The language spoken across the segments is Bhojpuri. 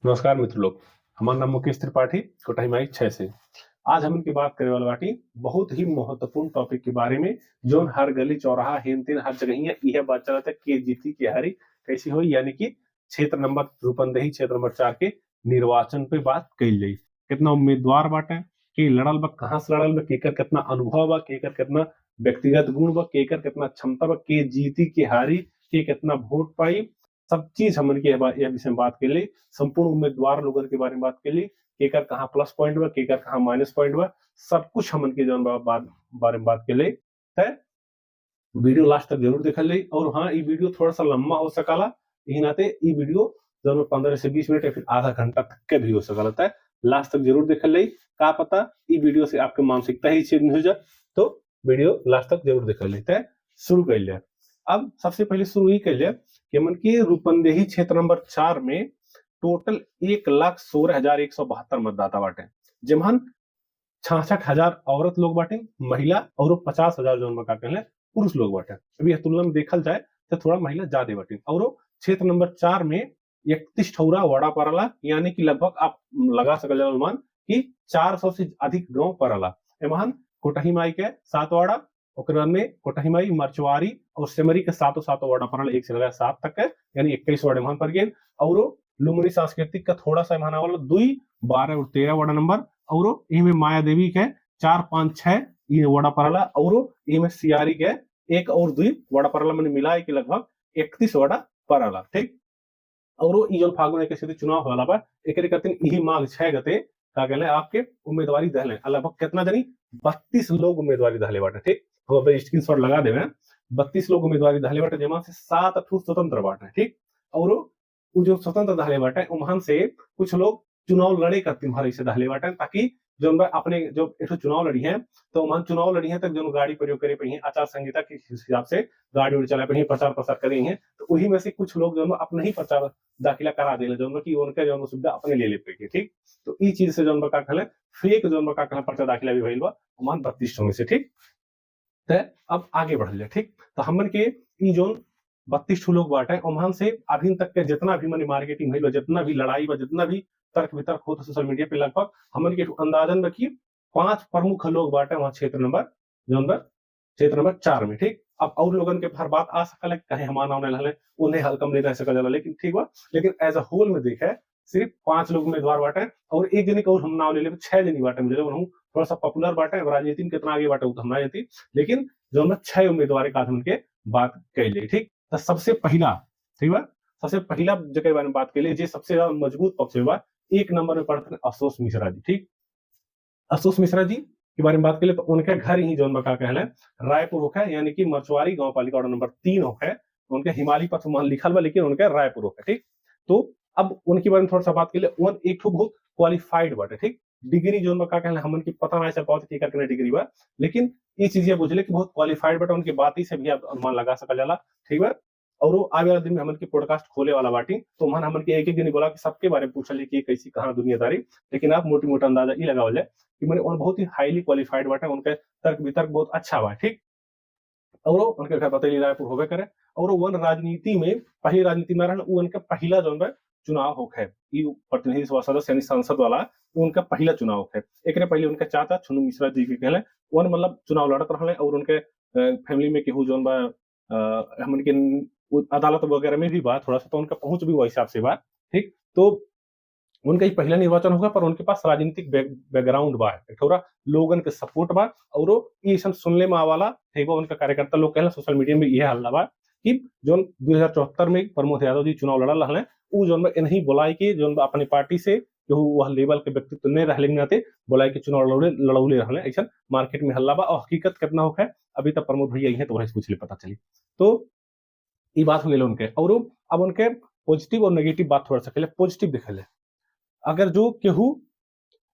नमस्कार मित्र लोग। हमारा नाम मुकेश त्रिपाठी कोटहीमाई 6 से। आज हम इनकी बात करे वाला बाटी बहुत ही महत्वपूर्ण टॉपिक के बारे में जो हर गली चौराहा हेन तेन हर जगह यह बात चला था कि जीती की हारी कैसी हुई, यानी कि क्षेत्र नंबर रूपंदेही क्षेत्र नंबर 4 के निर्वाचन पे बात कही गई। कितना उम्मीदवार बाटे कि लड़ल बा, कहाँ से लड़ल बा, केकर कितना अनुभव बा, केकर कितना व्यक्तिगत गुण बा, केकर कितना क्षमता बा, के जीती की हारी, के कितना वोट पाई, सब चीज हमन के यह विषय में बात के लिए संपूर्ण उम्मीदवार लोगों के बारे में बात के लिए केकर कहाँ प्लस पॉइंट बा, केकर कहाँ माइनस पॉइंट बा, सब कुछ हमन के जौन बारे में बात के लिए है। वीडियो लास्ट तक जरूर देखल ली। और हाँ, ये वीडियो थोड़ा सा लंबा हो सकला, यही नाते ये वीडियो जरूर 15 से 20 मिनट या फिर आधा घंटा तक के भी हो सकला है। लास्ट तक जरूर देखल ली। का पता ये वीडियो से आपके मानसिकता ही चेंज हो जाए, तो वीडियो लास्ट तक जरूर देखल ली। शुरू कर लिया। अब सबसे पहले शुरू ही कर लिया कि मन की रूपंदेही क्षेत्र नंबर 4 में टोटल 1,16,172 मतदाता बाटे, जिमहन 66,000 औरत लोग बाटे, महिला और 50,000 जो का कहले पुरुष लोग बाटे। अभी तुलना में देखल जाए तो थोड़ा महिला ज्यादा बाटे। और क्षेत्र नंबर 4 में 31 ठौरा वाड़ा पड़ला, यानी कि लगभग आप लगा सकल अनुमान कि 400 से अधिक गांव पड़ला। एमहन कोटहीमाई के 7 वाड़ा, में कोटहीमाई, मरचवारी और सेमरी के सातों वार्ड पड़ल, 1 से लगा 7 तक है, यानी 21 वार्ड एमहन पर गेल। और लुमरी सांस्कृतिक का थोड़ा सा एमहन आवल 2, 12 और 13 वार्ड नंबर। और इनमें माया देवी के 4, 5, 6 ये वार्ड पड़ला। और इनमें सियारी के 1 और 2 वार्ड पड़ला, मैंने मिलाए के लगभग 31 वार्ड पड़ला। ठीक। और ये जो फागुन के सीधे चुनाव होला बा, एक कतिन यही मांग 6 गते का कहले आपके उम्मीदवारी दहले लगभग कितना जनी 32 लोग उम्मीदवारी दहले बाटे। ठीक, तो स्क्रीनशॉट लगा देवे। 32 लोग उम्मीदवारी दहले बाटे, जेमा से 7 ठू स्वतंत्र बाटे। ठीक। और वो जो स्वतंत्र दहले बाटे उमहन से कुछ लोग चुनाव लड़े करती हमारे से दहले बाटे, ताकि जो अपने जो एक चुनाव लड़ी है तो उमहन चुनाव लड़ी है तक जो गाड़ी प्रयोग करे पे आचार संहिता के हिसाब से गाड़ी उड़ी चला पे प्रचार प्रसार करे हैं। तो वही में से कुछ लोग जो अपने ही प्रचार दाखिला करा दे जो कि उनके जो सुविधा अपने ले पे। ठीक। तो ई चीज से जो का कहले फेक जो का कहले पर्चा दाखिला भी भइल बा उमहन 32 में से। ठीक। तो अब आगे बढ़ लिया। ठीक। तो हमन के ई जोन 32 लोग बाटे उमहन से अभी तक के जितना भी मनी मार्केटिंग भइल बा, जितना भी लड़ाई बा, जितना भी तर्क वितर्क होता सोशल मीडिया पे, लगभग हमन के अंदाजन रखिए 5 प्रमुख लोग बाटे वहां क्षेत्र नंबर 4 में। ठीक। अब और लोगन के हर बात आ सकल है, कहे हमारा नाम नहीं उन्हें हल्कम नहीं रह सकल जाला, लेकिन ठीक बा। लेकिन एज अ होल में देखे सिर्फ 5 लोग उम्मीदवार बाटे और एक जनी को हम नाम ले ले 6 जनी बाटे। मुझे थोड़ा सा पॉपुलर बाटे, राजनीति में कितना आगे बाटे वो तो हम ना जाती, लेकिन जो 6 उम्मीदवार का उनके बात कैले। ठीक। तो सबसे पहला, ठीक बा, सबसे पहला जगह बारे में बात कैले जे सबसे ज्यादा मजबूत पक्ष बा, 1 नंबर में पड़ते अशोक मिश्रा जी। ठीक। अशोक मिश्रा जी के बारे में बात करें तो उनके घर ही जो का कहले रायपुर होखे, यानी कि मरचवारी गांव पालिका वार्ड नंबर 3 होखे। उनके हिमालय पथ वहां लिखल बा, लेकिन उनके रायपुर होखे। ठीक। तो अब उनके बारे में थोड़ा सा बात के लिए, वन एक बहुत क्वालिफाइड बाटे। ठीक। डिग्री जो का कहले हमन की पता नहीं चल पाओ कि करके डिग्री बा, लेकिन ये चीज बुझले कि बहुत क्वालिफाइड बाटे, उनकी बात ही से भी आप अनुमान लगा सकल जाला। ठीक बा। और वो आगे वाला दिन में हमन की पॉडकास्ट खोले वाला बाटी, तो मन हमन के एक दिन बोला कि सबके बारे में पूछल कि कैसी कहां दुनियादारी, लेकिन आप मोटी मोटा अंदाजा ये लगावल जाए कि मैंने बहुत ही हाईली क्वालिफाइड बाटे, उनके तर्क वितर्क बहुत अच्छा बा। ठीक। और उनके घर बतैली रायपुर होबे करे। और वन राजनीति में पहली राजनीति में रहन, उनका पहला जो चुनाव होखे प्रतिनिधि सभा सदस्य यानी सांसद वाला, उनका पहला चुनाव होखे। एक पहले उनके चाचा छुनू मिश्रा जी के कहले वन मतलब चुनाव लड़त रहे, और उनके फैमिली में केहू जोन बा हमन के अदालत वगैरह में भी बा थोड़ा सा, तो उनका पहुंच भी वही हिसाब से बा। ठीक। तो उनका ही पहला निर्वाचन होगा, पर उनके पास राजनीतिक बैकग्राउंड बा, थोड़ा लोगन के सपोर्ट बा। और ये सब सुनने में आवाला ठीक, उनका कार्यकर्ता लोग कहला सोशल मीडिया में यह हल्ला बा कि जो 2074 में प्रमोद यादव जी चुनाव लड़ल रहे, वो जो इन्हीं बुलाई के जो अपनी पार्टी से जो वह लेवल के व्यक्तित्व नहीं रहले नाते बुलाई के चुनाव लड़ौले रहले, ऐसा मार्केट में हल्ला बा। और हकीकत कितना होखे अभी तक प्रमोद भैया है तो वही पूछ ले पता चली। तो ये बात हो गई उनके। और अब उनके पॉजिटिव और नेगेटिव बात थोड़ा सा पॉजिटिव दिखे। अगर जो केहू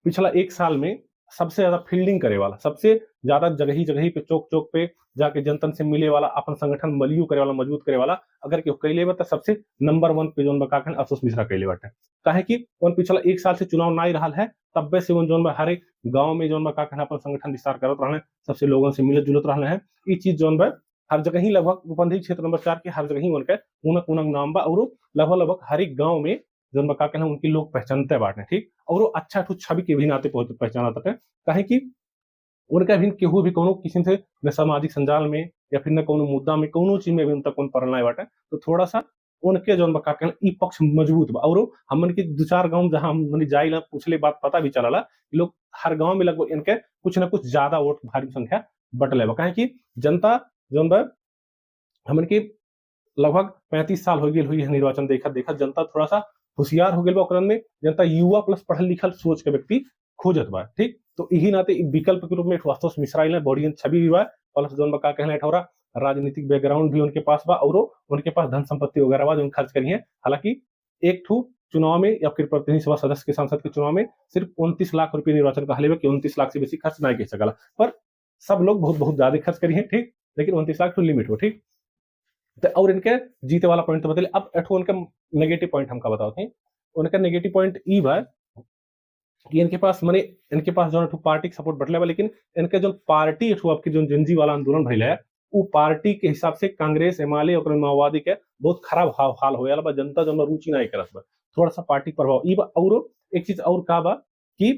पिछला 1 साल में सबसे ज्यादा फील्डिंग करे वाला, सबसे ज्यादा जगह पे चौक चौक पे जाके जनतन से मिले वाला, अपन संगठन बलियू करे वाला, मजबूत करे वाला, अगर केहू कैले बा तो सबसे नंबर 1 पे जोन बा अशोक मिश्रा कैले बाटे। काहे कि उन पिछला 1 साल से चुनाव नहीं रहा है, तब्बे से उन जोन हर एक गांव में जोन बा अपन संगठन विस्तार करत रहे, सबसे लोगों से मिलत जुलत रहे हैं। ये चीज जोन बा हर जगह ही लगभग रूपंदेही क्षेत्र नंबर 4 के हर जगह ही उनके उनक नाम बा। और लगभग हर एक गाँव में जोन बका के उनकी लोग पहचानते बाटे, ठीक, और वो अच्छा ठू छवि के भी नाते पहचानत बाटे, काहे कि उनका भी केहू भी कोनो किसी से न सामाजिक संजाल में या फिर न कोनो मुद्दा में कोनो चीज में भी उनका कौन पड़ना बाटे, तो थोड़ा सा उनके जौन बका के ई पक्ष मजबूत बा। और हमन के दो चार गांव जहां हमन जाइला पूछले बात पता भी चलला, लोग हर गांव में लगभग इनके कुछ न कुछ ज्यादा वोट भारी संख्या बटले बा, काहे कि जनता जौन बा हमन के लगभग 35 साल हो गेल हुई है निर्वाचन देखत देखत, जनता थोड़ा सा होशियार हो गेल बा ओकरन में, जनता युवा प्लस पढ़ल लिखल सोच के व्यक्ति खोजत बा, ठीक, तो यही नाते विकल्प के रूप में आशुतोष मिश्रा आइले, बढ़िया छवि भी बा, प्लस जौन बका कहले ठौरा राजनीतिक बैकग्राउंड भी उनके पास बा, और उनके पास धन संपत्ति वगैरह बा जो खर्च करी है। हालांकि एक ठू चुनाव में या फिर प्रतिनिधि सभा सदस्य के सांसद के चुनाव में सिर्फ 29 लाख रुपए निर्वाचन का हाले कि 29 लाख से बेसी खर्च नहीं कर सकला, पर सब लोग बहुत बहुत ज्यादा खर्च करी है, ठीक, लेकिन 29 लाख तो लिमिट हो, ठीक। तो और इनके जीते वाला पॉइंट तो बदले। अब एठो उनका नेगेटिव पॉइंट हमका बताओ थे, उनका नेगेटिव पॉइंट ई बा कि इनके पास माने इनके पास जो पार्टी के सपोर्ट बटले बा, लेकिन इनके जो पार्टी आपकी जो जनजी वाला आंदोलन भइल है वो पार्टी के हिसाब से कांग्रेस एमआलए और माओवादी के बहुत खराब हाल हो बा, जनता जो रुचि नहीं करत बा, थोड़ा सा पार्टी प्रभाव ई बा। और एक चीज और का बा कि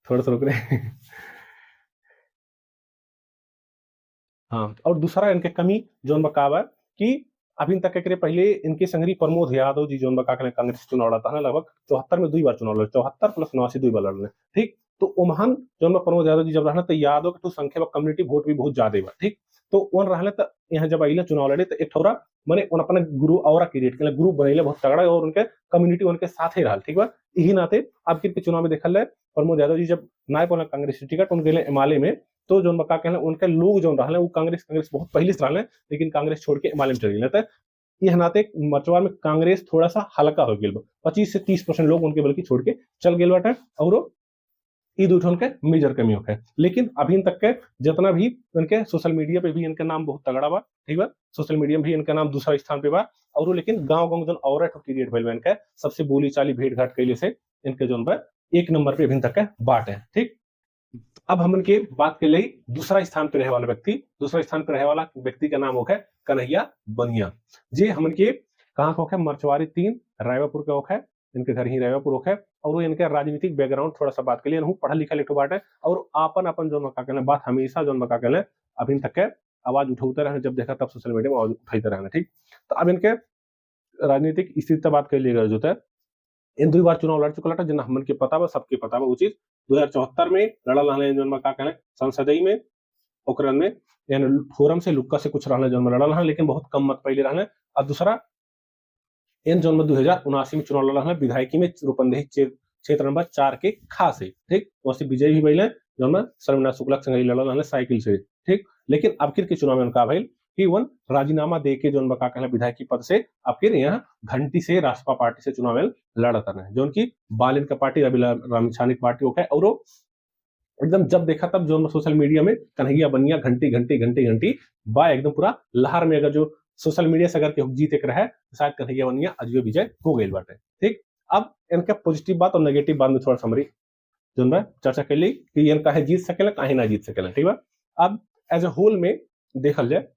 थोड़ा सा रुक रहे हाँ, और दूसरा इनके कमी जो का बा कि अभी तक के पहले इनके संगरी प्रमोद यादव जी जो कांग्रेस चुनाव लड़ता है, लगभग 74 में 2 बार चुनाव लड़े, 74 प्लस 89 2 बार लड़ने, ठीक, तो उमहन जो प्रमोद यादव जी जब रहना तो यादव के संख्या कम्युनिटी वोट भी बहुत ज्यादा बा, ठीक, तो उन रहले तो यहाँ जब अइले चुनाव लड़े तो एक थोड़ा माने उन अपने गुरु और क्रिएट के ग्रुप बनैले बहुत तगड़ा, और उनके कम्युनिटी उनके साथ ही रहल, ठीक बा। यही नाते अब के चुनाव में देखल प्रमोद यादव जी जब नाय पौना कांग्रेस टिकट उन गए एमआलए में, तो जो बका कहले उनके लोग जो रहले वो कांग्रेस बहुत पहले से रहले, लेकिन कांग्रेस छोड़ के एमआलए में चल गए, यह नाते मचवा में कांग्रेस थोड़ा सा हल्का हो गया, 25 से 30% लोग उनके बल्कि छोड़ के चल गए बाटे, और ई दूठन के मेजर कमी होके। लेकिन अभी तक के जितना भी इनके सोशल मीडिया पे भी इनका नाम बहुत तगड़ा बा, ठीक बा, सोशल मीडिया में भी इनका नाम दूसरा स्थान पे बा, और लेकिन गांव गांव जो और क्रिएट भइल बा इनके सबसे बोली चाली भेंट घाट कैले से इनके जो बा 1 नंबर पे अभी तक के बाट है, ठीक। अब हम इनके बात के लिए दूसरा स्थान पे रहे वाला व्यक्ति, दूसरा स्थान पे रहे वाला व्यक्ति का नाम होगा कन्हैया बनिया, जे हमन के कहाँ का होगा मरचवारी 3 रायवापुर का होगा, इनके घर ही रायवापुर होगा, और वो इनके राजनीतिक बैकग्राउंड थोड़ा सा बात के लिए पढ़ा लिखा लिखो बात है, और अपन जो का कहना बात हमेशा जो का कहना अभी तक के आवाज उठाते रहे, जब देखा तब सोशल मीडिया में आवाज उठाते रहना, ठीक। तो अब इनके राजनीतिक स्थिति बात कर लिए जो है इन 2 बार चुनाव लड़ चुका जिन हमन के पता बा, सबके पता बा वो चीज। 2074 में लड़ल रहले जो का कहले संसदीय में, ओकरन में यानी फोरम से लुक्का से कुछ रहले जो लड़ल रहले, लेकिन बहुत कम मत पहले रहले। और दूसरा इन जो 2079 में चुनाव लड़ल रहले विधायकी में रूपंदेही क्षेत्र नंबर 4 के खास है, ठीक, वैसे विजय भी भइले जो शर्मिला शुक्ला संग लड़ल रहले साइकिल से, ठीक। लेकिन आखिर के चुनाव में उनका भइल कि वन राजीनामा दे के जो का कहले विधायकी पद से आखिर यहाँ घंटी से राष्ट्रपा पार्टी से चुनाव लड़ता है, जो उनकी बालिन का पार्टी रवि रामछानी पार्टी होगा। और एकदम जब देखा तब जो सोशल मीडिया में कन्हैया बनिया घंटी घंटी घंटी घंटी बा एकदम पूरा लहर में, अगर जो सोशल मीडिया से अगर जीत एक रहे शायद कन्हैया बनिया अजय विजय हो गई बाटे, ठीक। अब इनका पॉजिटिव बात और नेगेटिव बात में थोड़ा समरी जो मैं चर्चा कर ली कि इनका है जीत सकेला काहे ना जीत सकेला, ठीक बा। अब एज ए होल में देखल जाए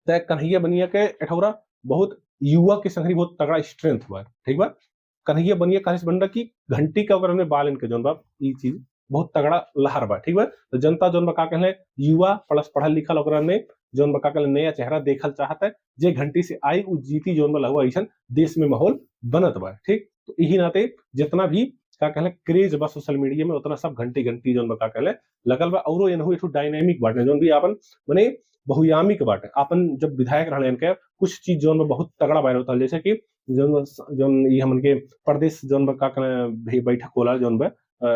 तो कन्हैया बनिया के एठौरा बहुत युवा के संगरी बहुत तगड़ा स्ट्रेंथ हुआ है, ठीक बा। कन्हैया बनिया काहे से बनला कि घंटी का ओकरा में बाल इनके जोन बा ई चीज बहुत तगड़ा लहर बा, ठीक बा। तो जनता जोन बा का कहले युवा प्लस पढ़ल लिखल ओकरा में जोन बा का कहले नया चेहरा देखल चाहता है, जे घंटी से आई उ जीती जोन बा लगवा ऐसा देश में माहौल बनत बा, ठीक। तो यही नाते जितना भी का कहले क्रेज बा सोशल मीडिया में उतना सब घंटी घंटी जोन बा का कहले लगल बा। और एनहु एक डायनामिक बाटे जोन भी आपन माने बहुयामिक बाटे, आपन जब विधायक रहले इनके कुछ चीज जोन बहुत तगड़ा वायरल होता है, जैसे कि जोन ये हमन के प्रदेश जोन का कहले बैठक होला जोन बा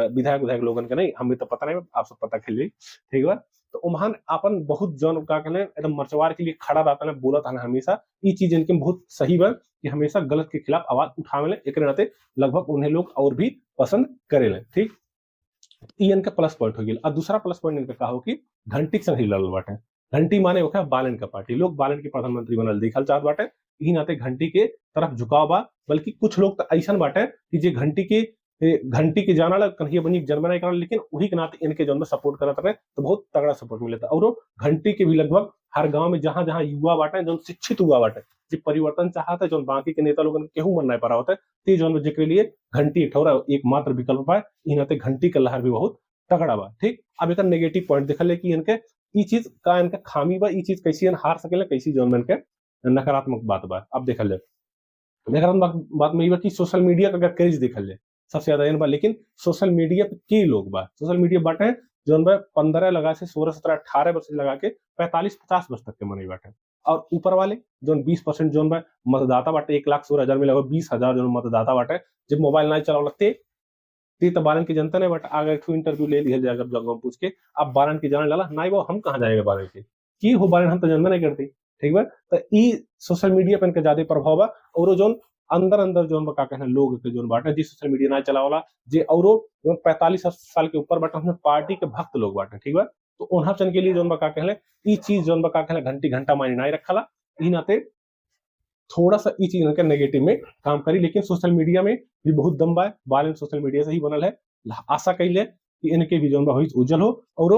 विधायक लोगन के नहीं हमें तो पता नहीं, आप सब पता खेल, ठीक बा। तो उमहन अपन बहुत जन का कहले एकदम मर्चवार के लिए खड़ा रहता है, बोलत है हमेशा ये चीज इनके बहुत सही बा कि हमेशा गलत के खिलाफ आवाज उठावे, एक नाते लगभग उन्हें लोग और भी पसंद करेले, ठीक। ये इनका प्लस पॉइंट हो गया। और दूसरा प्लस पॉइंट इनका का हो कि घंटी के संग ही लड़ल बाटे, घंटी माने होगा बालन का पार्टी, लोग बालन के प्रधानमंत्री बनल देखल चाहत बाटे, यही नाते घंटी के तरफ झुकाव बा। बल्कि कुछ लोग तो ऐसा बाटे कि जे घंटी के घंटी के जाना लग कन्हैया बनी जन्म नहीं करल, लेकिन वही के नाते इनके जौन सपोर्ट करत रहे तो बहुत तगड़ा सपोर्ट मिले था। और घंटी के भी लगभग हर गांव में जहां जहां युवा बाटे जो शिक्षित हुआ बाटे जो परिवर्तन चाहता है, जो बाकी के नेता लोगन केहू मन नहीं पा होता है, जो जेकरे लिए घंटी ठौरा एकमात्र विकल्प बा। इ नाते घंटी का लहर भी बहुत तगड़ा बा। ठीक, अब एक नेगेटिव पॉइंट देखल कि इनके ई चीज का इनके खामी बा, ई चीज कैसी हार सकेला, कैसी जौन इनके नकारात्मक बात बा। अब देखल जाए नकारात्मक बात में ये कि सोशल मीडिया का अगर क्रेज देखल जाए सबसे ज्यादा इन बा, लेकिन सोशल मीडिया पे के लोग बा, सोशल मीडिया बाटे जौन बा 15 लगा से 16 17 18 वर्ष से लगा के 45-50 वर्ष तक के मनई बाटे। और ऊपर वाले जो 20% जोन बा मतदाता बाटे 1,16,000 में लगभग 20,000 जो मतदाता बाटे जब मोबाइल नहीं चलावलते तो बारन की जनता ने बट आगे इंटरव्यू ले लिया जाएगा जगह पूछ के अब बारन की जाने लगा नहीं वो हम कहाँ जाएंगे बारन के की हो बारन हम तो जनता नहीं करती। ठीक बा, तो ई सोशल मीडिया पे इनका ज्यादा प्रभाव बा। और जोन अंदर अंदर जोन का कहना लोग के जोन बाटे जी सोशल मीडिया ना चलावला जे और 45 साल के ऊपर बाटे उसमें पार्टी के भक्त लोग बाटे। ठीक बा, तो उन्हा चन के लिए जोन का कहले ई चीज जोन का कहले घंटी घंटा मानी नहीं रखला, ई नाते थोड़ा सा ई चीज इनके नेगेटिव में काम करी। लेकिन सोशल मीडिया में भी बहुत दम बा, बैलेंस सोशल मीडिया से ही बनल है। आशा कैले कि इनके भी जोन बा होई उज्जवल हो। और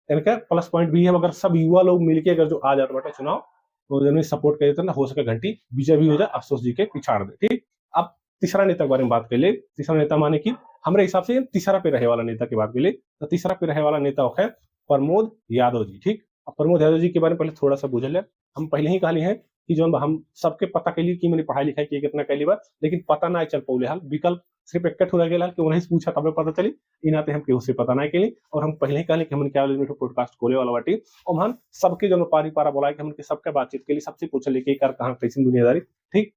इनका प्लस पॉइंट भी है अगर सब युवा लोग मिलके अगर जो आ जाते बाटे चुनाव तो जन सपोर्ट करे तो ना हो सके घंटी विजय भी हो जाए, अफसोस जी के पिछाड़ दे। ठीक, अब तीसरा नेता के बारे में बात कर ले। तीसरा नेता माने कि हमारे हिसाब से तीसरा पे रहे वाला नेता की बात कर ले तो तीसरा पे रहे वाला नेता है प्रमोद यादव जी। ठीक, अब प्रमोद यादव जी के बारे में पहले थोड़ा सा बुझल है। हम पहले ही कहली है कि जो हम सबके पता कैली कि मैंने पढ़ाई लिखाई की कितना कैली बा, लेकिन पता ना चल पौले हाल विकल्प सिर्फ एक हो गया कि उन्हें पूछा तब पता चली, इन नाते हम केहू से पता नहीं कैली। और हम पहले ही कहले कि हमने क्या पॉडकास्ट खोले वाला बाटी और हम सबके जो पारी पारा बोला कि हमने सबके बातचीत के लिए सबसे पूछले कि कर कहाँ कैसी दुनियादारी। ठीक,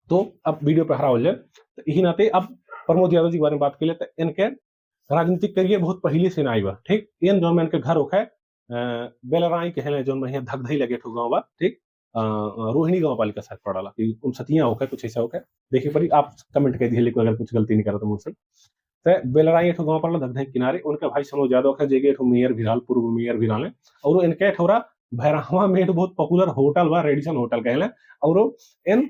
तो अब वीडियो पे हरा हो जाए तो यही नाते अब प्रमोद यादव जी के बारे में बात कर ले तो इनके राजनीतिक करियर बहुत पहले से ना बा। ठीक, इन जो इनके घर होखे बेलराई कहले जो धकधई लगे ठो गाँव बा। ठीक, रोहिणी गांव पालिका शायद पड़ाला कि उन सतिया होकर कुछ ऐसा होकर देखिए पर आप कमेंट कर दिए अगर कुछ गलती नहीं करा तो मुझसे। तो बेलराई एठो गांव पड़ला धकधई किनारे उनका भाई सनोज यादव है जेगे एठो मेयर भिराल पूर्व मेयर भिराल है। और इनके ठोरा भैरहवा में बहुत पॉपुलर होटल बा रेडिसन होटल कहले। और इन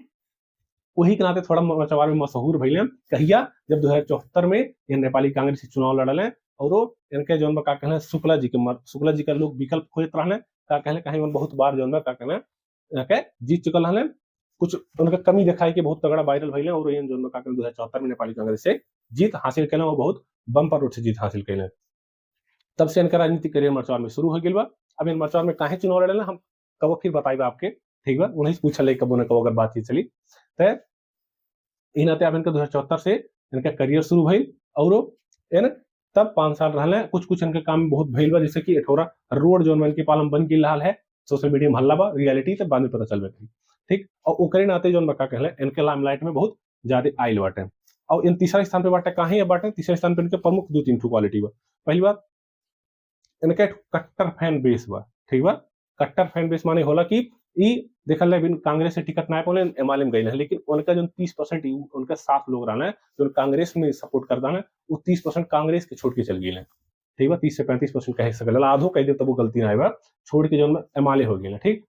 वही के नाते थोड़ा मचवार में मशहूर भैले कहिया जब 2074 में ये नेपाली कांग्रेस से चुनाव लड़ल है। और इनके जो का कहले शुक्ला जी का लोग विकल्प खोजत रहले का कहले कहीं बहुत बार जो का कहले के जीत चुकल हले, कुछ उनका कमी दिखाई के बहुत तगड़ा वायरल भइले। और इन जो का 2074 में नेपाली कांग्रेस से जीत हासिल कैले और बहुत बम्पर रूट से जीत हासिल कैले। तब से इनका राजनीतिक करियर मरचवार में शुरू हो गया बा। अब इन मरचवार में काहे चुनाव लड़े हम कबो फिर बताइबा आपके। ठीक बा, उन्हें पूछल कबो न कबो अगर बातचीत चली तो इन नाते अब इनका 2074 से इनका करियर शुरू भइल। और इन तब 5 साल रहले कुछ इनके काम बहुत भइल बा, जैसे कि एठोरा रोड जो इनके पालम बन के लाल है सोशल मीडिया में हल्ला बा रियलिटी तो बाद में पता चल गई। ठीक, और ओकरे नाते जो बका कहले इनके लाइमलाइट में बहुत ज्यादा आइल बाटे। और इन तीसरा स्थान पे बाटे काहे बाटे तीसरे स्थान पे इनके प्रमुख 2-3 क्वालिटी बा। पहली बात इनका कट्टर फैन बेस बा। ठीक बा, कट्टर फैन बेस माने होला कि ई देखल है बिन कांग्रेस से टिकट ना पाले एमआलएम गइल है, लेकिन उनका जो 30% उनका 7 लोग रहना है जो कांग्रेस में सपोर्ट करता है वो 30% कांग्रेस के छोड़ के चल गए। ठीक है, 30 से 35% कह सकल आधो कह दे तब वो गलती ना आएगा छोड़ के जो एमआलए हो गए। ठीक,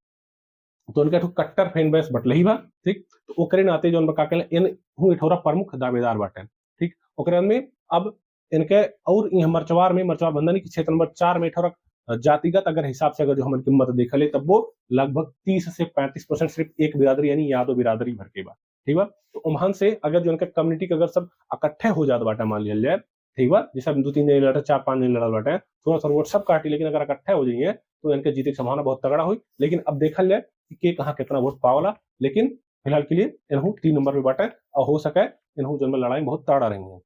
तो उनका कट्टर फैन बेस बटल ही बा। ठीक, तो ओकरे नाते जो का कहले इन हूं एठोरा प्रमुख दावेदार बाटे। ठीक, ओकरे में अब इनके और मरचवार बंधनी के क्षेत्र नंबर 4 में एठोरा जातिगत अगर हिसाब से अगर जो हम मत देखले तब वो लगभग 30 से 35% सिर्फ एक बिरादरी यानी यादव बिरादरी भर के बा। ठीक बा, तो उमहन से अगर जो उनका कम्युनिटी के अगर सब इकट्ठे हो जात बाटा मान लिया जाए। ठीक बा, जैसे 2-3 दिन लड़ा 4-5 दिन लड़ल बाटे थोड़ा सा वोट सब काटी, लेकिन अगर इकट्ठे हो जाइए तो इनके जीते की संभावना बहुत तगड़ा हुई। लेकिन अब देखल जाए कि कहाँ कितना वोट पावला, लेकिन फिलहाल के लिए इन्हू 3 नंबर पे बाटे और हो सके इन्हू जन्म लड़ाई बहुत तगड़ा रही है।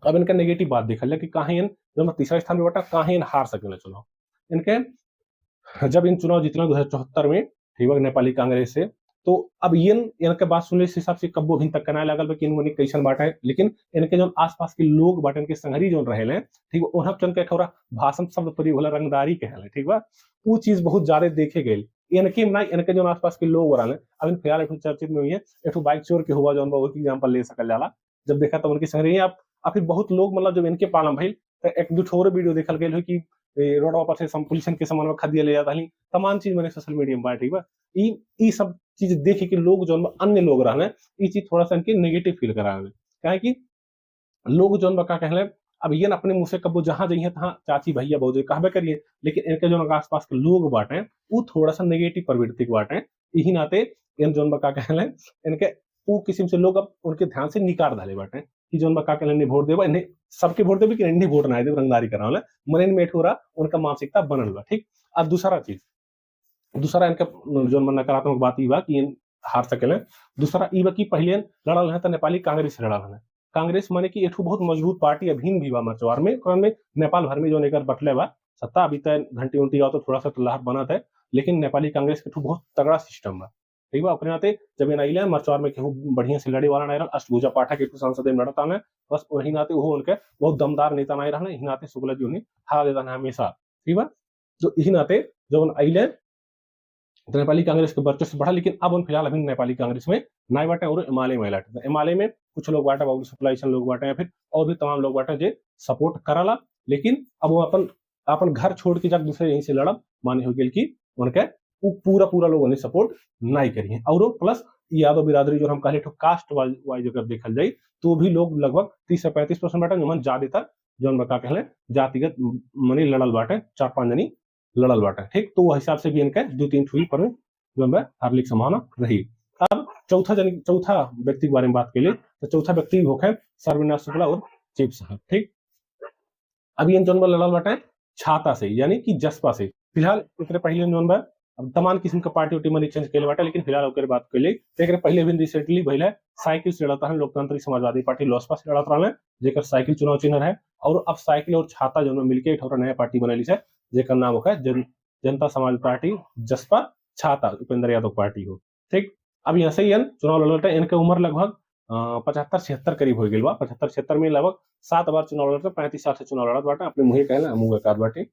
अब इनका नेगेटिव बात देखल जाए कि कहीं इन जब तीसरा स्थान पे बाटा कहीं इन हार सके चुनाव। इनके जब इन चुनाव जीतना 2074 में ठीक है नेपाली कांग्रेस से, तो अब इनके बात सुनने से हिसाब से कब्बो भी तक कना लगल कि इन्होंने कैसन बाटा है। लेकिन इनके जो आसपास के लोग बाटे इनके संगरी जो रहे ठीक है उन्हें चल के थोड़ा भाषण शब्द प्रयोग होला रंगदारी कहले। ठीक बा, वो चीज बहुत ज्यादा देखे गई इनके ना इनके जो आसपास के लोग रहे। अब फिलहाल एक चर्चित में हुई है एक बाइक चोर के हुआ जो एग्जाम्पल ले सकल जाला। जब देखा तो उनके संगरी आप फिर बहुत लोग मतलब जब इनके पालम भइल तो एक दो ठोर वीडियो देखल गई हो कि रोडवा पर से पुलिस के सामान में खदिया ले जाता ही तमाम चीज मैंने सोशल मीडिया में बांट। ठीक बा, ई सब चीज देखे कि लोग जो अन्य लोग रहे ये चीज थोड़ा सा इनके नेगेटिव फील करा काहे कि लोग जोन बका कहले अब ये अपने मुंह से कबो जहां जाइए तहां चाची भैया भौजी कहबे करिए, लेकिन इनके जो आसपास के लोग बाटे वो थोड़ा सा नेगेटिव प्रवृत्ति के बाटे। यही नाते इन जोन बका कहले इनके वो किस्म से लोग अब उनके ध्यान से निकाल डाले बाटे कि जोन बका कहले नहीं वोट देबो, इन्हें सबके वोट देबे कि इन्हें वोट ना देबे, रंगदारी करावले मन में ठोरा उनका मानसिकता बनल बा। ठीक। अब दूसरा चीज, दूसरा इनका जो नकारात्मक बात ई बा कि इन हार सकेले। दूसरा ई बा कि पहले लड़ल है तो नेपाली कांग्रेस से लड़ल है। कांग्रेस माने कि एठू बहुत मजबूत पार्टी अभिन भी बा मचवार में, ओकरा में नेपाल भर में जो एकर बटले बा सत्ता अभी तक घंटी उंटी आओ तो थोड़ा सा लहर बनत है, लेकिन नेपाली कांग्रेस के ठू बहुत तगड़ा सिस्टम बा। ठीक बा। ओकरे नाते जब एन आइले मचवार में केहू बढ़िया से लड़े वाला नहीं रहल, अष्टभुजा पाठक के सांसद में लड़ता है, बस वही नाते वो उनके बहुत दमदार नेता नहीं रहना, यही नाते शुक्ला जी उन्हें हरा देता है हमेशा। ठीक बा। जो यही नाते जब आइले तो नेपाली कांग्रेस के वर्चस्व बढ़ा, लेकिन अब उन फिलहाल अभी नेपाली कांग्रेस में नाई बाटे और एमाले में लाटे। एमाले में कुछ लोग बाटे बाबू सप्लाई लोग बाटे या फिर और भी तमाम लोग बाटे जे सपोर्ट कराला, लेकिन अब वो अपन अपन घर छोड़ के जब दूसरे यहीं से लड़ब माने हो गया कि उनके वो पूरा पूरा लोगों ने सपोर्ट नहीं करी है। और प्लस यादव बिरादरी जो हम कहले कास्ट वाइज अगर देखल जाए तो भी लोग लगभग 30 से 35% बाटे, जो ज्यादातर जो बका कहले जातिगत मनी लड़ल बाटे, 4-5 जनी लड़ल बाटे। ठीक। तो वो हिसाब से भी इनके 2-3 ठुई पर जो है हारने की संभावना रही। अब चौथा व्यक्ति के बारे में बात के लिए तो चौथा व्यक्ति होके सर्वनाथ शुक्ला और चिप साहब। ठीक। अब ये जोन लड़ल बाटे छाता से यानी कि जसपा से। फिलहाल एकरे पहले जोन बा अब तमाम किस्म के पार्टी उटी मनी चेंज केले बाटे, लेकिन फिलहाल ओकर बात के लिए एकरे पहले भी रिसेंटली भइले साइकिल से लड़ता है लोकतांत्रिक समाजवादी पार्टी लोसपा से लड़त रहले, जेकर साइकिल चुनाव चिन्ह है। और अब साइकिल और छाता जो मिलके एक नया पार्टी बनैली है जेकर नाम होगा जनता समाज पार्टी जसपा छाता उपेंद्र यादव पार्टी हो। ठीक। अब यहाँ से ही चुनाव लड़ते इनके उम्र लगभग 75-76 करीब हो गई बा। 75-76 में लगभग 7 बार चुनाव लड़ते, 35 साल से चुनाव लड़त बाटे, अपने मुहे कहना मुंह का बाटे।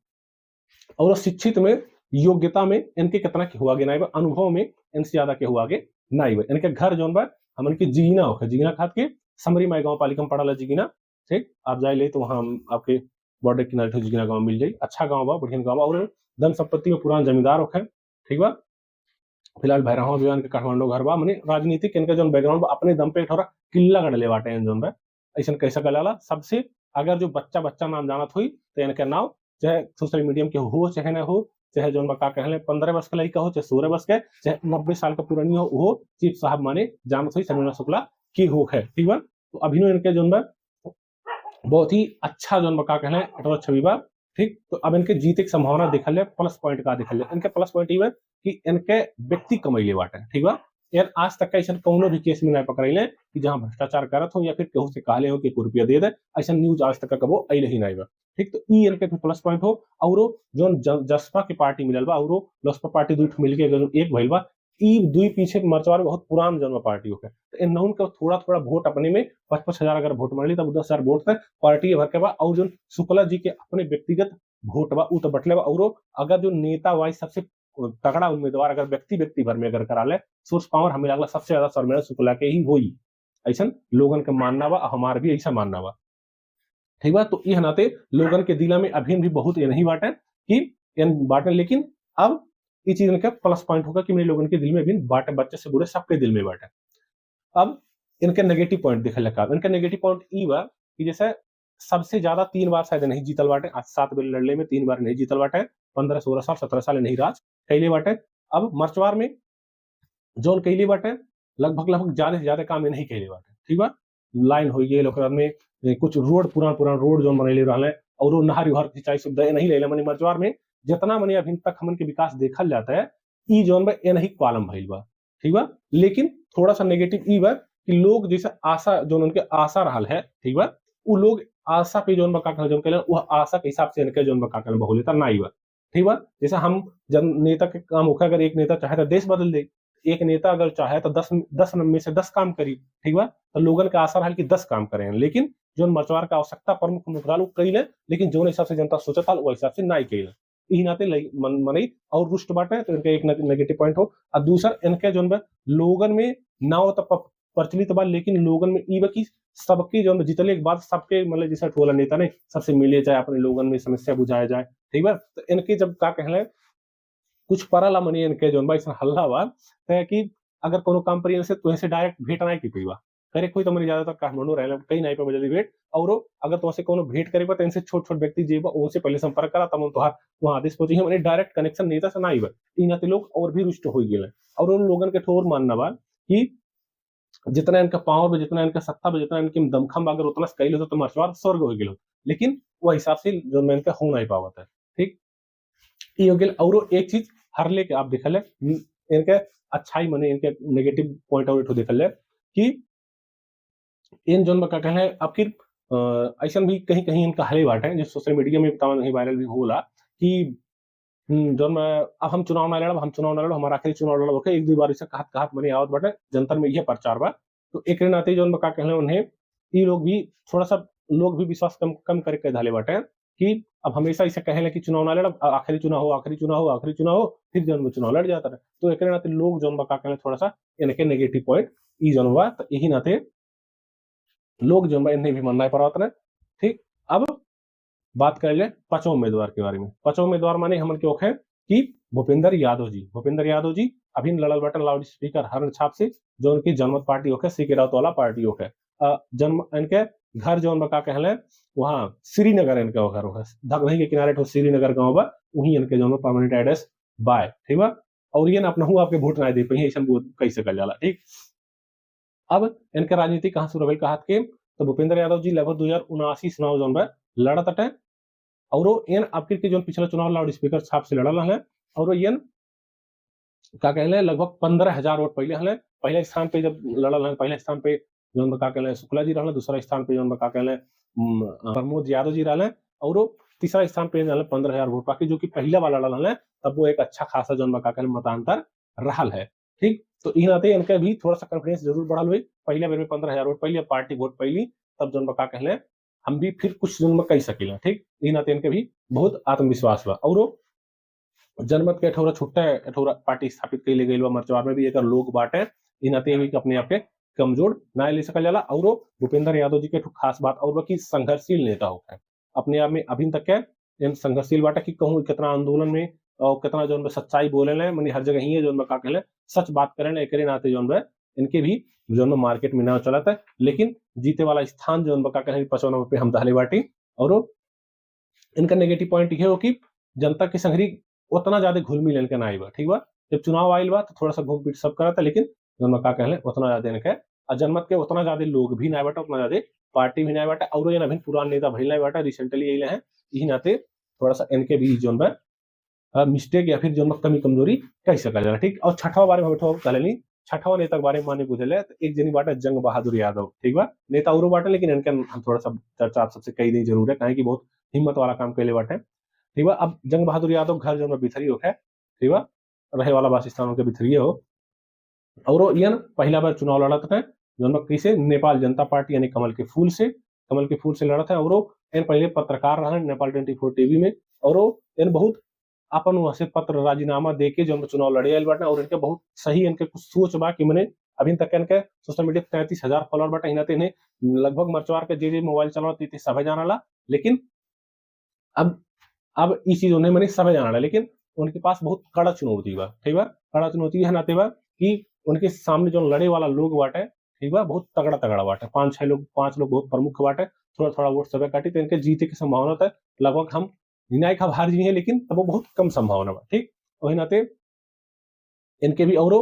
और शिक्षित में योग्यता में इनके कितना के हुआ गे ना, अनुभव में इनसे ज्यादा के हुआ गे ना। इनके घर जोन बा हमन के जीना होके जीना खाद के समरी माई गांव पालिका में पड़ा जीना। ठीक। आप जाए ले तो वहां आपके बॉर्डर किनारे जीना गांव मिल जाए, अच्छा गांव बा, बढ़िया गांव बा और धन संपत्ति में पुरान जमींदार होके। ठीक बा। फिलहाल भैरवा विवान के काठमांडू घर बा, माने राजनीतिक इनका जो बैकग्राउंड बा अपने दम पे थोड़ा किला गढ़ले बाटे जोन बा। ऐसा कैसा गलाला सबसे अगर जो बच्चा नाम जानत हुई तो इनके नाम चाहे सोशल मीडियम के हो चाहे ना हो, चाहे जो का कहले 15 वर्ष के लड़का हो चाहे 16 वर्ष के चाहे 90 साल का पुरानी हो, वो चीफ साहब माने जानत हुई सर्वनाथ शुक्ला की हो है। ठीक बा। तो अभिनव इनके जो बहुत ही अच्छा जो का कहले अटवा छवि बा। ठीक। तो अब इनके जीते की संभावना देखल जाए, प्लस पॉइंट का देखल जाए। इनके प्लस पॉइंट ये कि इनके व्यक्ति कमैले बाटे। ठीक बा। यार आज तक का ऐसा कौनो भी केस में नहीं पकड़े कि जहां भ्रष्टाचार करत हो या फिर केहू से कहले हो कि रुपया दे दे, ऐसा न्यूज आज तक कबो अइले ही नहीं बा। ठीक। तो ई इनके प्लस पॉइंट हो। और जो जसपा की पार्टी मिलल बा और लोसपा पार्टी दूठ मिलके एक भइल बा, ई दुई पीछे मरचवार बहुत पुरान जन्म पार्टी होके तो इन नौन का थोड़ा वोट अपने में 55,000 अगर वोट मार ली तब 10,000 वोट तक पार्टी भर के बा। और जो शुक्ला जी के अपने व्यक्तिगत वोट बा उ तो बटले बा। और अगर जो नेता वाइज सबसे तगड़ा उम्मीदवार अगर व्यक्ति भर में अगर करा ले सोर्स पावर हमें लगला सबसे ज्यादा शर्मिला शुक्ला के ही होई, ऐसा लोगन के मानना बा, हमार भी ऐसा मानना बा। ठीक बा। तो ये नाते लोगन के दिला में अभी भी बहुत ये नहीं बाटे कि बाटे, लेकिन अब ये चीज इनका प्लस पॉइंट होगा कि मेरे लोगन के दिल में भी बाटे, बच्चे से बुरे सबके दिल में बाटे। अब इनके नेगेटिव पॉइंट देखल लगा। इनका नेगेटिव पॉइंट ई बा कि जैसे सबसे ज्यादा 3 बार शायद नहीं जीतल बाटे, आज 7 बार लड़ले में 3 बार नहीं जीतल बाटे, 15, 16 साल 17 साल नहीं राज कैले बाटे। अब मरचवार में जोन कैले बाटे लगभग ज्यादा से ज्यादा काम नहीं कैले बाटे। ठीक बा। लाइन हो गई ओकरा में कुछ रोड पुरान रोड जोन बनैले रहले और नहर उहर सिंचाई सुविधा नहीं ले मनी मरचवार में जितना मनी अभी तक हमन के विकास देखल जाता है ई जोन बा ए नहीं कॉलम भइल बा। ठीक बा। लेकिन थोड़ा सा नेगेटिव ई बा कि लोग जैसे आशा जो उनके आशा रहल है। ठीक बा। वो लोग आशा पे जोन बा का जोन कहले वो आशा के हिसाब से इनके जोन बा का बहुलेता नहीं बा। ठीक बा। जैसे हम जन नेता के काम होकर अगर एक नेता चाहे तो देश बदल दे, एक नेता अगर चाहे तो 10 में से 10 काम करी। ठीक बा। तो लोगन का आशा रहल कि 10 काम करें, लेकिन जो मरचवार का आवश्यकता प्रमुख मुद्दा कैले लेकिन जो हिसाब से जनता सोचता वो हिसाब से नहीं कैले, यही नाते मनई और रुष्ट बाटे। तो इनके एक नेगेटिव पॉइंट हो। और दूसरा इनके जो लोगन में ना हो तो प्रचलित बा, लेकिन लोगन में ई बा कि सबके जो जितने के बाद सबके मतलब जैसा ठोला नेता नहीं सबसे मिले जाए, अपने लोगन में समस्या बुझाया जाए। ठीक बा। तो इनके जब का कहले कुछ परला मनी इनके जो बा ऐसा हल्ला बा कि अगर कोनो काम पर से तो ऐसे डायरेक्ट भेट नहीं की पीवा करे कोई तो मनी ज्यादातर काठमांडू रहे कहीं नहीं पे बजली भेट और अगर तुमसे कोनो भेंट करे तो इनसे छोट छोट व्यक्ति जेबा उनसे पहले संपर्क करा तब तोहार वहां आदेश पहुंची हम डायरेक्ट कनेक्शन नेता से ना आईबा ई नाते लोग और भी रुष्ट हो गेले और उन लोगन के ठोर मानना बा कि जितना इनका पावर में जितना इनका सत्ता में जितना इनके दमखम अगर उतना कैल होता तो मर्चवार स्वर्ग हो गेल लेकिन वो हिसाब से जो मैं इनका हो नहीं पावत है ठीक ये हो गेल और एक चीज हर लेके आप देखल इनके अच्छाई मने इनके नेगेटिव पॉइंट आउट देखल है कि इन जोन का कहना है आखिर ऐसा भी कहीं कहीं इनका हले बाटे जो सोशल मीडिया में बतावा नहीं वायरल भी होला कि जोन में अब हम चुनाव ना लड़ब हमारा आखिरी चुनाव लड़ब ओके एक दो बार से कहत कहत मने आवत बाटे जनता में यह प्रचार बा तो एक नाते जोन का कहना उन्हें ये लोग भी थोड़ा सा लोग भी विश्वास कम कम करके धाले बाटे कि अब हमेशा ऐसे कहे कि चुनाव ना लड़ब आखिरी चुनाव हो फिर जन में चुनाव लड़ जाता है तो एक नाते लोग जोन का कहना थोड़ा सा इनके नेगेटिव पॉइंट ई जोन हुआ तो यही नाते लोग जो इन्हें भी मानना पड़ा था ठीक अब बात कर ले पांचों उम्मीदवार के बारे में पांचों उम्मीदवार माने हमन के ओखे कि भूपेंद्र यादव जी अभी लड़ल बटन लाउड स्पीकर हर छाप से जो उनकी जनमत पार्टी होके सीके राउत वाला पार्टी होके जन्म इनके घर जो उनका कहले वहां श्रीनगर इनके घर होगा धगही के किनारे तो श्रीनगर गांव बा वही इनके जो परमानेंट एड्रेस बाय ठीक बा और ये ना अपना हूँ आपके वोट ना दे पाई ऐसा कैसे कर जाला ठीक अब इनके राजनीति कहां शुरू हुई कहा के तो भूपेंद्र यादव जी लगभग 2079 चुनाव जो लड़त अटे और इन आपके के जो पिछला चुनाव लाउड स्पीकर छाप से लड़ल है और इन का कहले लगभग 15,000 वोट पहले स्थान पे जब लड़ल है पहले स्थान पे जो का कहले शुक्ला जी रहले दूसरा स्थान पे जो का कहले प्रमोद यादव जी रहले और तीसरा स्थान पे 15,000 वोट बाकी जो कि पहला वाला लड़ल है तब वो एक अच्छा खासा जो का कहले मतांतर रहल है ठीक तो इन नाते इनके भी थोड़ा सा कॉन्फिडेंस जरूर बढ़ल हुई पहले बेर में 15,000 वोट पहले पार्टी वोट पहली तब जो का कहले हम भी फिर कुछ जन्म कह सकेला ठीक इन नाते इनके भी बहुत आत्मविश्वास बा और जनमत के अठौरा छुट्टा पार्टी स्थापित कैले गई मर्चवार में भी एक लोग बाटे इन नाते भी अपने आप के कमजोर ना ले सकल जाला और भूपेंद्र यादव जी के खास बात और बाकी संघर्षशील नेता होता है अपने आप में अभी तक के संघर्षशील बाटा कि कहूँ कितना आंदोलन में और कितना जो सच्चाई बोले मैंने हर जगह ही है जो का कहले सच बात करें एक नाते जो इनके भी जो मार्केट में ना चलता है लेकिन जीते वाला स्थान जो का कहले 55 पे हम दहले बाटी और इनका नेगेटिव पॉइंट ये हो कि जनता के संघरी उतना ज्यादा घुल मिल इनके ना आईबा ठीक बा जब चुनाव आयल बा तो थोड़ा सा घूम पीट सब करा था लेकिन जो का कहले उतना ज्यादा इनके जनमत के उतना ज्यादा लोग भी ना बाटा उतना ज्यादा पार्टी भी ना बाटा और ये अभी पुरान नेता भइल ना बाटा रिसेंटली अइले हैं यही नाते थोड़ा सा इनके भी जो मिस्टेक या फिर जो कमी कमजोरी कह सकल जाला ठीक और छठवा बारे में बैठो कहले छठवा नेता के बारे में माने बुझले तो एक जनी बाटा जंग बहादुर यादव ठीक बा नेता और बाटा लेकिन इनके हम थोड़ा सा चर्चा आप सबसे कही दी जरूर है कहे कि बहुत हिम्मत वाला काम कैले बाटे ठीक बा अब जंग बहादुर यादव घर जो बिथरी होके ठीक बा रहे वाला वासस्थान के बिथरिए हो और ये पहला बार चुनाव लड़त है जो किसे नेपाल जनता पार्टी यानी कमल के फूल से लड़त है और इन पहले पत्रकार रहा नेपाल 24 टीवी में और इन बहुत अपन वहां पत्र राजीनामा देके जो चुनाव लड़े आयल बाटे और इनके बहुत सही इनके कुछ सोच बा कि मैंने अभी तक इनके सोशल मीडिया 33,000 फॉलोअर बाटे इन्हें लगभग मर्चवार के जे मोबाइल चलाते थे सब जाना लेकिन अब इस चीज उन्हें मैंने सब जाना लेकिन उनके पास बहुत कड़ा चुनौती बा ठीक बा कड़ा चुनौती है नाते बा कि उनके सामने जो लड़े वाला लोग बाटे ठीक बा बहुत तगड़ा बाटे 5 लोग बहुत प्रमुख बाटे थोड़ा वोट सब काटी तो इनके जीते की संभावना है लगभग हम निर्णायक हार जी है लेकिन तब वो बहुत कम संभावना बा ठीक वही नाते इनके भी और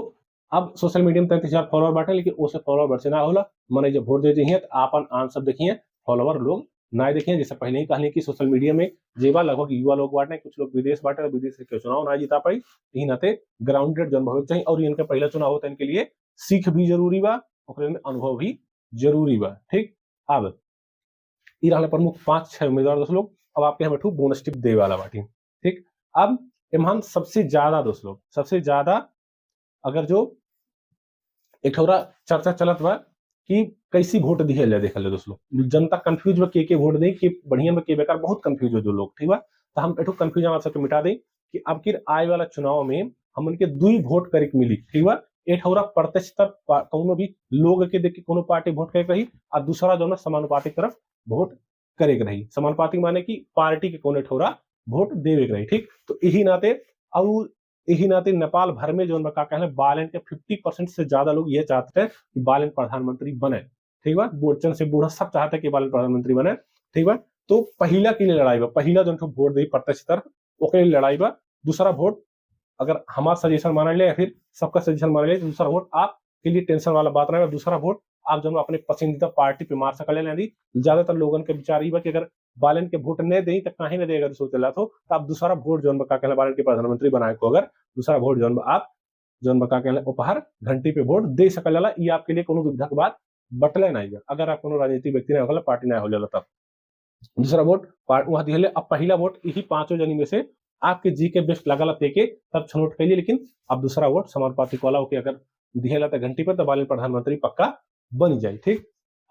अब सोशल मीडिया में 33,000 फॉलोअर बाटे लेकिन उससे फॉलोअर बढ़ से ना होला मने जब वोट देते हैं तो आपन आंसर देखिए फॉलोअर लोग ना देखिए जैसे पहले ही कहले कि सोशल मीडिया में जेबा लगभग युवा लोग बाटे कुछ लोग विदेश बाटे विदेश से चुनाव ना जीता पाई यही नाते ग्राउंडेड जन भविष्य चाहिए और इनका पहला चुनाव होता है इनके लिए सीख भी जरूरी बा और अनुभव भी जरूरी बा ठीक अब ये प्रमुख 5-6 उम्मीदवार दोस्त लोग अब आपके यहाँ बैठू बोनस टिप दे वाला बाटी ठीक अब इमहान सबसे ज्यादा अगर जो एक चर्चा चलत बा कि कैसी वोट दिए जाए देखल दोस्त लोग जनता कंफ्यूज बा के वोट दे कि बढ़िया में के बेकार बहुत कंफ्यूज हो जो लोग ठीक बा तो हम एठो कंफ्यूजन आप सबके मिटा दें कि अब की आए वाला चुनाव में हमन के 2 वोट करे के मिली ठीक बा एक प्रत्यक्ष कोनो भी लोग के देख के कोनो पार्टी वोट करे रही और दूसरा जो समानुपातिक तरफ वोट करे के रही समानुपातिक माने कि पार्टी के कोने ठोरा वोट देवे के रही ठीक तो यही नाते नेपाल भर में जो का कहले बालन के 50% से ज्यादा लोग ये चाहते हैं कि बालन प्रधानमंत्री बने ठीक बा, बोचन से बूढ़ा सब चाहता कि बालन प्रधानमंत्री बने, ठीक बा। तो पहिला के लिए लड़ाई बा, पहिला जो वोट दी प्रत्यक्ष तरफ ओकरे लड़ाई बा। दूसरा वोट अगर हमारा सजेशन माना ले या फिर सबका सजेशन माना ले तो दूसरा वोट आपके लिए टेंशन वाला बात नहीं है। दूसरा वोट आप जो अपने पसंदीदा पार्टी पे मार सकले नहीं। ज्यादातर लोगन के विचार बा कि अगर बालन के वोट नहीं दी तो कहीं ना दे, अगर सोचला तो आप दूसरा वोट जो का कहला बालन के प्रधानमंत्री बनाए को अगर दूसरा वोट जो आप जो का कहला उपहार घंटी पे वोट दे सकला, ये आपके लिए कोनो दुविधा के बात बटले नहीं है। अगर आप कोनो राजनीतिक व्यक्ति नहीं होगा, पार्टी नहीं हो तब दूसरा वोट वहां दिहले। अब पहला वोट यही पांचों जनी में से आपके जी के बेस्ट लगल तेके तब छनौट कैली, लेकिन अब दूसरा वोट समानुपातिक वाला के अगर दिहेला तो घंटी पर तो बालन प्रधानमंत्री पक्का बन जाए। ठीक,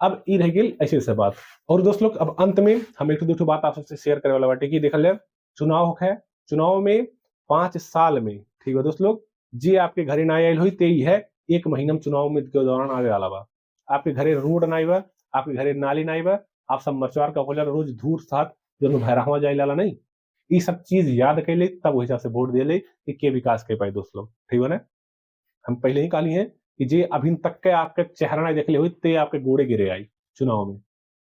अब ये रह गई ऐसे से बात। और दोस्त लोग अब अंत में हम एक दो बात आप सबसे शेयर करे वाला बाटे कि देखल जाए चुनाव है, चुनाव में 5 साल में, ठीक है दोस्त लोग, जी आपके घरे ना आयल हुई ते ही है 1 महीना में चुनाव में के दौरान आवे वाला बा। आपके घरे रोड नहीं बा, आपके घरे नाली नहीं बा, आप सब मचवार का होला रोज धूर साथ जो भैरहवा जाए लाला नहीं, ये सब चीज याद कैले तब वही हिसाब से वोट दिले कि के विकास के पाए दोस्त लोग, ठीक है ना। हम पहले ही कहली है कि जे अभी तक के आपके चेहरा नहीं देखले हुई ते आपके गोड़े गिरे आई चुनाव में।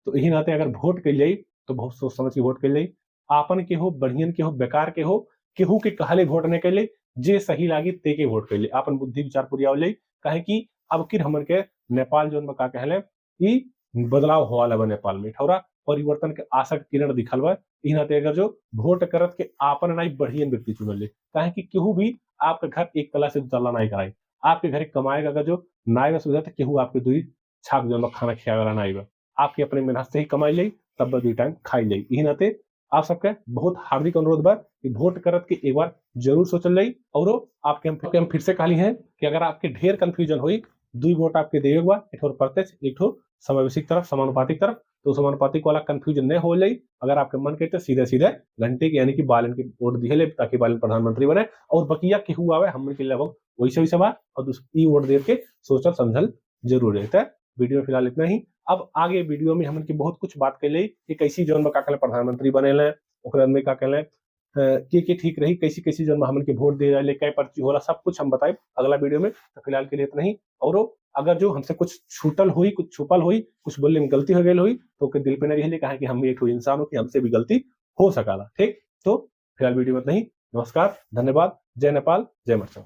तो यही नाते अगर वोट के लिए तो बहुत सोच समझ के वोट के लिए, आपन के हो, बढ़ियन के हो, बेकार के हो, केहू के कहले वोट नहीं कैले, जे सही लागी ते के वोट कैले, आपन बुद्धि विचार पूरी आवले। कहे कि अब किर हमन के नेपाल जो का कहले कि बदलाव हो वाला बा, नेपाल में ठौरा परिवर्तन के आशा के किरण दिखल बा। ई नाते अगर जो वोट करत के आपन नहीं बढ़ियन व्यक्ति चुन ले, कहे कि केहू भी आपके घर एक तला से चलना नहीं कराई, आपके घर कमाएगा अगर जो नाई सुविधा तो केहू आपके दुई छाक जो खाना खिया वाला नहीं बा, आपके अपने मेहनत से ही कमाई ले तब 2 टाइम खाई ले। यही नाते आप सबके बहुत हार्दिक अनुरोध बा कि वोट करत के एक बार जरूर सोचल जाई। और आपके हम फिर से कहली है कि अगर आपके ढेर कंफ्यूजन हुई, 2 वोट आपके देवे बा, एक ठो प्रत्यक्ष एक ठो समावेशिक तरफ समानुपातिक तरफ, तो समानुपातिक वाला कंफ्यूजन नहीं हो जाए। अगर आपके मन के तो सीधे सीधे घंटे के यानी कि बालन के वोट दिए ताकि बालन प्रधानमंत्री बने, और बकिया केहू आवे हमन के लगभग वैसे वैसे बा, और ई वोट दे के सोचल समझल जरूर रहता है। वीडियो में फिलहाल इतना ही। अब आगे वीडियो में हमन की बहुत कुछ बात कैले कि कैसी जौन का कहले प्रधानमंत्री बनेले, ओकरा में का कहले के ठीक रही, कैसी कैसी जौन हमन के वोट दे जाए, कै पर्ची होला, सब कुछ हम बताए अगला वीडियो में। तो फिलहाल के लिए इतना ही। और अगर जो हमसे कुछ छूटल हुई, कुछ छुपल हुई, कुछ बोलने में गलती हो गई हुई तो के दिल पे नहीं रही, कहा कि हम भी एक इंसान हो कि हमसे भी गलती हो सकाला। ठीक, तो फिलहाल वीडियो में इतना ही। नमस्कार, धन्यवाद, जय नेपाल, जय मर्चेंट।